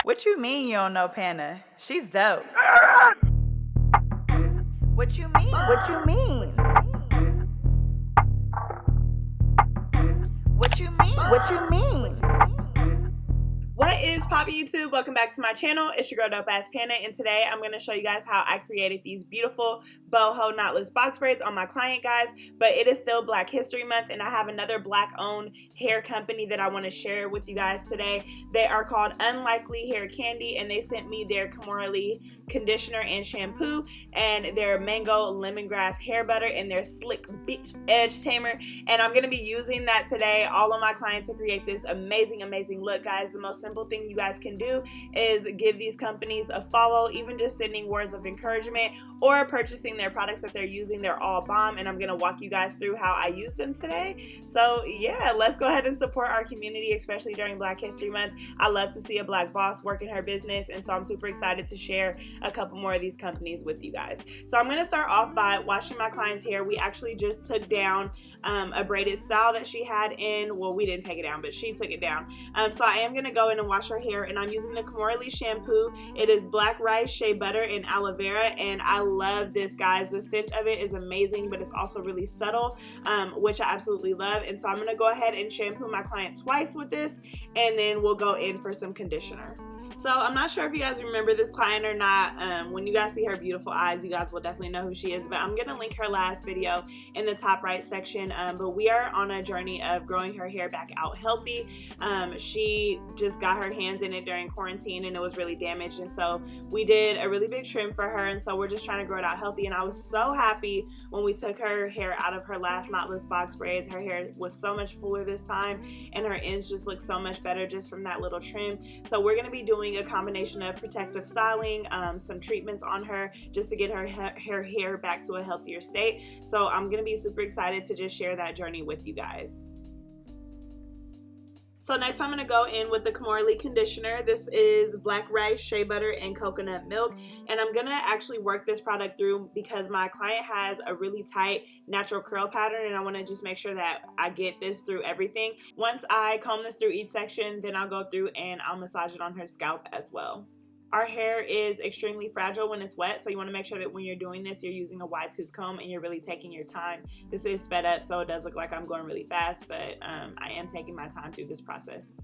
What you mean you don't know Panna? She's dope. What you mean? What you mean? What you mean? What you mean? What is poppin' YouTube? Welcome back to my channel. It's your girl Dope Ass Panna, and today I'm going to show you guys how I created these beautiful boho knotless box braids on my client, guys. But it is still Black History Month, and I have another Black owned hair company that I want to share with you guys today. They are called Unlikely Hair Candy, and they sent me their Kamora conditioner and shampoo, and their mango lemongrass hair butter, and their slick beach edge tamer. And I'm going to be using that today, all of my clients, to create this amazing look, guys. The most simple thing you guys can do is give these companies a follow, even just sending words of encouragement or purchasing their products that they're using. They're all bomb, and I'm gonna walk you guys through how I use them today. So yeah, let's go ahead and support our community, especially during Black History Month. I love to see a Black boss working her business, and so I'm super excited to share a couple more of these companies with you guys. So I'm gonna start off by washing my client's hair. We actually just took down a braided style that she had in. Well, we didn't take it down, but she took it down. So I am gonna go in and wash her hair, and I'm using the Kamora shampoo. It is black rice, shea butter, and aloe vera, and I love this, guys. The scent of it is amazing, but it's also really subtle, which I absolutely love. And so I'm gonna go ahead and shampoo my client twice with this, and then we'll go in for some conditioner. So I'm not sure if you guys remember this client or not. When you guys see her beautiful eyes, you guys will definitely know who she is, but I'm gonna link her last video in the top right section. But we are on a journey of growing her hair back out healthy. She just got her hands in it during quarantine, and it was really damaged, and so we did a really big trim for her, and so we're just trying to grow it out healthy. And I was so happy when we took her hair out of her last knotless box braids. Her hair was so much fuller this time, and her ends just look so much better just from that little trim. So we're gonna be doing a combination of protective styling, some treatments on her just to get her hair back to a healthier state. So I'm gonna be super excited to just share that journey with you guys. So next I'm going to go in with the Kamora conditioner. This is black rice, shea butter, and coconut milk. And I'm going to actually work this product through because my client has a really tight natural curl pattern, and I want to just make sure that I get this through everything. Once I comb this through each section, then I'll go through and I'll massage it on her scalp as well. Our hair is extremely fragile when it's wet, so you want to make sure that when you're doing this, you're using a wide tooth comb and you're really taking your time. This is sped up, so it does look like I'm going really fast, but I am taking my time through this process.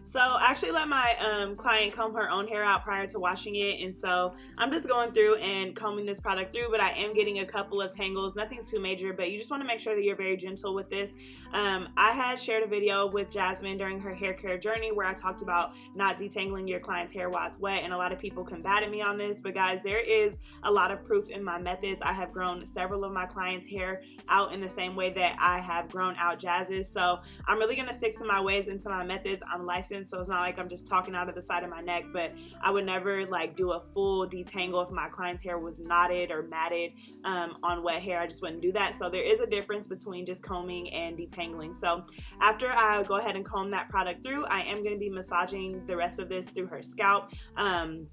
So I actually let my client comb her own hair out prior to washing it, and so I'm just going through and combing this product through, but I am getting a couple of tangles, nothing too major, but you just want to make sure that you're very gentle with this. I had shared a video with Jasmine during her hair care journey where I talked about not detangling your client's hair while it's wet, and a lot of people combated me on this, but guys, there is a lot of proof in my methods. I have grown several of my clients' hair out in the same way that I have grown out Jazz's, so I'm really going to stick to my ways and to my methods. I'm licensed, so it's not like I'm just talking out of the side of my neck, but I would never like do a full detangle if my client's hair was knotted or matted on wet hair. I just wouldn't do that. So there is a difference between just combing and detangling. So after I go ahead and comb that product through, I am going to be massaging the rest of this through her scalp, and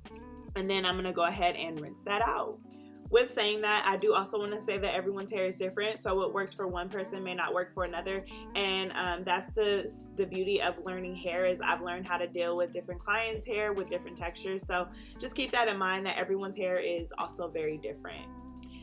then I'm going to go ahead and rinse that out. With saying that, I do also want to say that everyone's hair is different, so what works for one person may not work for another, and that's the beauty of learning hair. Is I've learned how to deal with different clients' hair with different textures, so just keep that in mind that everyone's hair is also very different.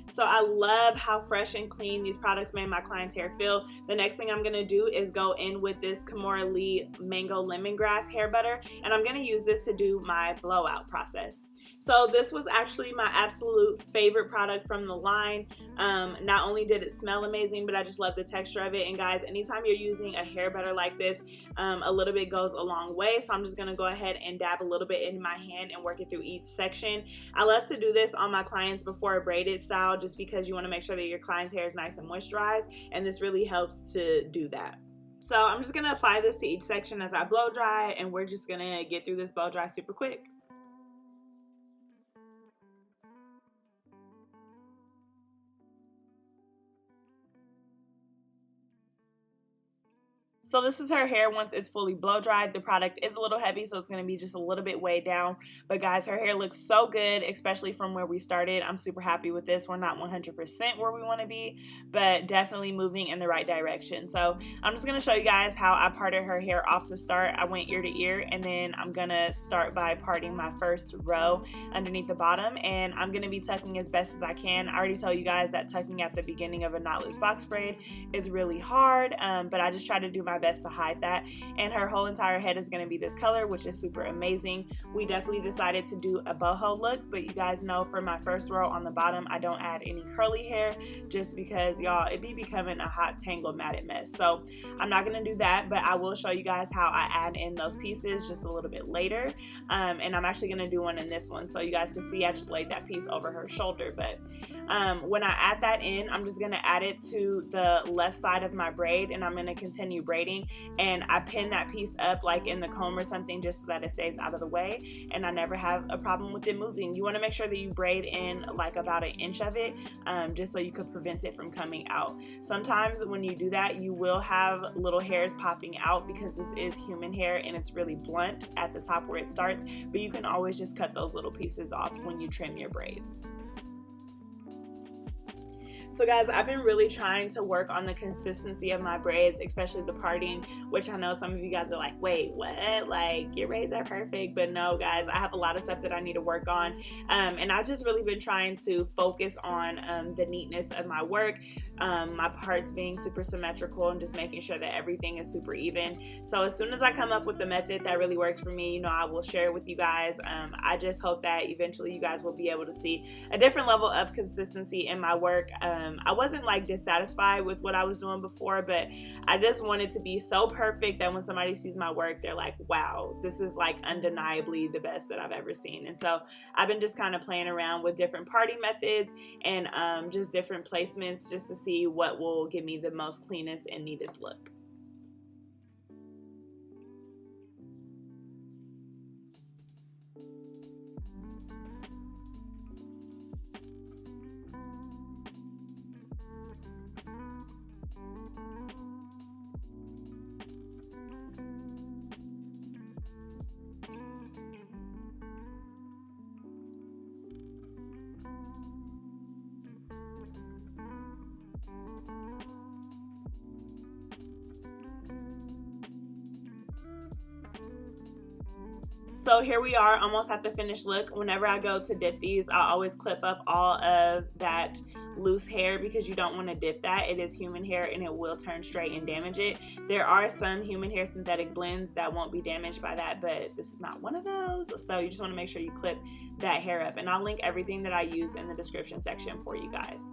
So I love how fresh and clean these products made my client's hair feel. The next thing I'm going to do is go in with this Kamora Mango Lemongrass hair butter, and I'm going to use this to do my blowout process. So this was actually my absolute favorite product from the line. Not only did it smell amazing, but I just love the texture of it. And guys, anytime you're using a hair butter like this, a little bit goes a long way. So I'm just going to go ahead and dab a little bit in my hand and work it through each section. I love to do this on my clients before a braided style just because you want to make sure that your client's hair is nice and moisturized, and this really helps to do that. So I'm just going to apply this to each section as I blow dry, and we're just going to get through this blow dry super quick. So this is her hair once it's fully blow dried. The product is a little heavy, so it's going to be just a little bit weighed down. But guys, her hair looks so good, especially from where we started. I'm super happy with this. We're not 100% where we want to be, but definitely moving in the right direction. So I'm just going to show you guys how I parted her hair off to start. I went ear to ear, and then I'm going to start by parting my first row underneath the bottom, and I'm going to be tucking as best as I can. I already told you guys that tucking at the beginning of a knotless box braid is really hard, but I just try to do my best to hide that. And her whole entire head is going to be this color, which is super amazing. We definitely decided to do a boho look, but you guys know for my first row on the bottom, I don't add any curly hair just because, y'all, it be becoming a hot tangled matted mess. So I'm not going to do that, but I will show you guys how I add in those pieces just a little bit later. And I'm actually going to do one in this one so you guys can see I just laid that piece over her shoulder. But when I add that in, I'm just going to add it to the left side of my braid, and I'm going to continue braiding, and I pin that piece up like in the comb or something just so that it stays out of the way, and I never have a problem with it moving. You want to make sure that you braid in like about an inch of it, just so you could prevent it from coming out. Sometimes when you do that, you will have little hairs popping out because this is human hair and it's really blunt at the top where it starts, but you can always just cut those little pieces off when you trim your braids. So guys, I've been really trying to work on the consistency of my braids, especially the parting, which I know some of you guys are like, wait, what? Like, your braids are perfect. But no, guys, I have a lot of stuff that I need to work on. And I've just really been trying to focus on the neatness of my work, my parts being super symmetrical, and just making sure that everything is super even. So as soon as I come up with the method that really works for me, you know, I will share it with you guys. I just hope that eventually you guys will be able to see a different level of consistency in my work. I wasn't like dissatisfied with what I was doing before, but I just wanted to be so perfect that when somebody sees my work, they're like, wow, this is like undeniably the best that I've ever seen. And so I've been just kind of playing around with different parting methods and just different placements just to see what will give me the most cleanest and neatest look. So here we are, almost at the finished look. Whenever I go to dip these, I always clip up all of that loose hair because you don't want to dip that. It is human hair and it will turn straight and damage it. There are some human hair synthetic blends that won't be damaged by that, but this is not one of those. So you just want to make sure you clip that hair up, and I'll link everything that I use in the description section for you guys.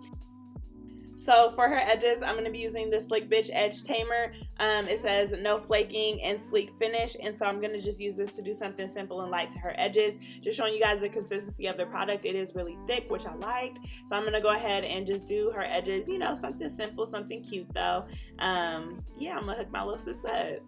So for her edges, I'm going to be using the Slick Bitch Edge Tamer. It says no flaking and sleek finish, and so I'm going to just use this to do something simple and light to her edges. Just showing you guys the consistency of the product. It is really thick, which I liked. So I'm going to go ahead and just do her edges, you know, something simple, something cute though. Yeah, I'm going to hook my little sis up.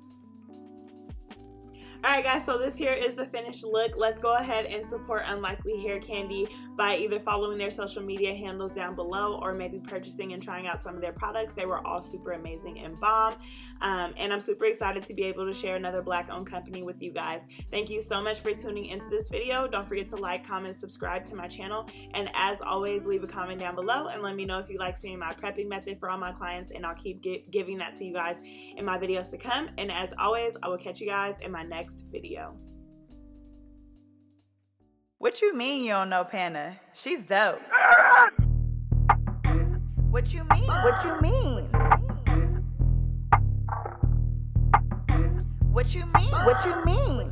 Alright guys, so this here is the finished look. Let's go ahead and support Unlikely Hair Candy by either following their social media handles down below or maybe purchasing and trying out some of their products. They were all super amazing and bomb. And I'm super excited to be able to share another Black-owned company with you guys. Thank you so much for tuning into this video. Don't forget to like, comment, subscribe to my channel. And as always, leave a comment down below and let me know if you like seeing my prepping method for all my clients, and I'll keep giving that to you guys in my videos to come. And as always, I will catch you guys in my next video. What you mean you don't know Panna? She's dope. What you mean? What you mean? What you mean? What you mean?